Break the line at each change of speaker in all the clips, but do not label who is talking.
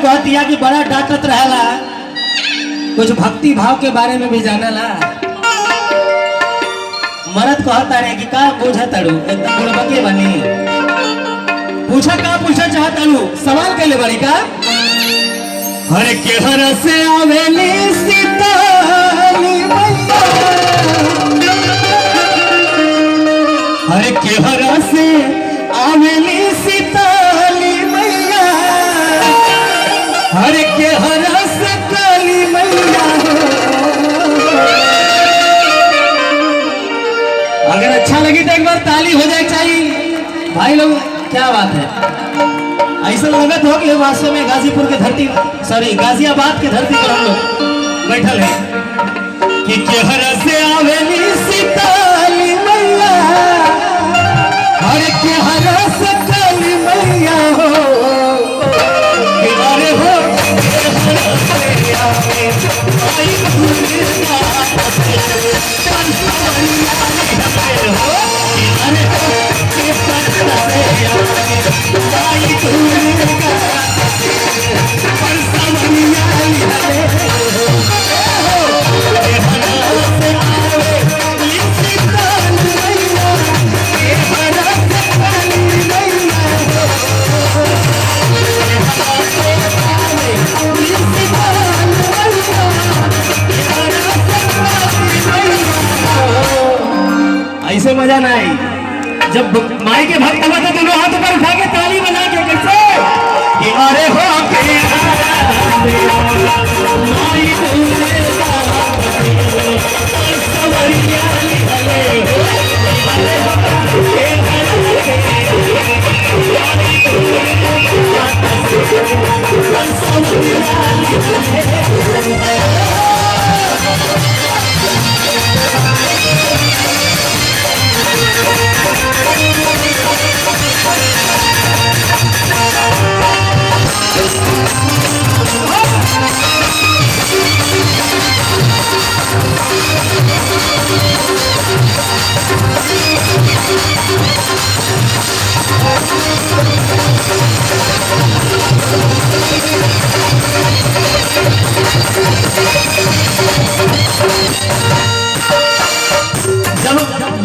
कहतिया कि बड़ा डांटत रहला, कुछ भक्ति भाव के बारे में भी जानला। मरद कहता रहे कि का पूछा तड़ू एकदम बुड़बके बनी, पूछा का पूछा चाहता हूँ, सवाल के ले बड़ी का। हर के हर से आवेली सीताली मैया, हर के हर से आवेली सीताली मैया, हर के हर से काली मैया। अगर अच्छा लगी तो एक बार ताली हो जाए चाहिए भाई लोग, क्या बात है। ऐसा लगत हो कि वास्तव में गाजीपुर के धरती, सॉरी गाजियाबाद के धरती पर हम लोग बैठल है कि केहर से आवेली सीताली मैया, हर केहर से काली मैया हो, किनारे हो ऐसे मजा नहीं। जब माई के भक्त हुआ था दोनों हाथ ऊपर उठा के ताली बना के कैसे कि अरे हो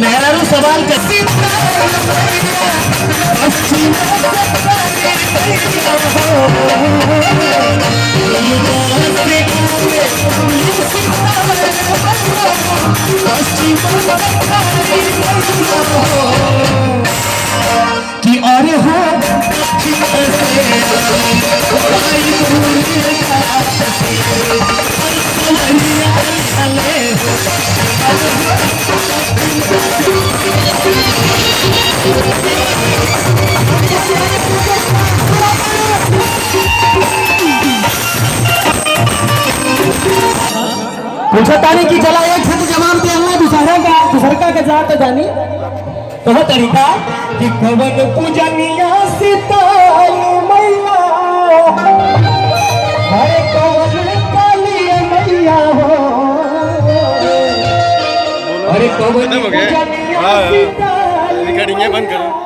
मेहरारू सवाल करती कि अरे हो पूछा तानी कि चला एक से जवाब दे हमें दूसरा का जात जानी तो हो तरीका कि कवन पूजनिया सीताली मैया, हरे कवन काली मैया हो, अरे कवन पूजनिया सीताली।
रिकॉर्डिंग बंद करो।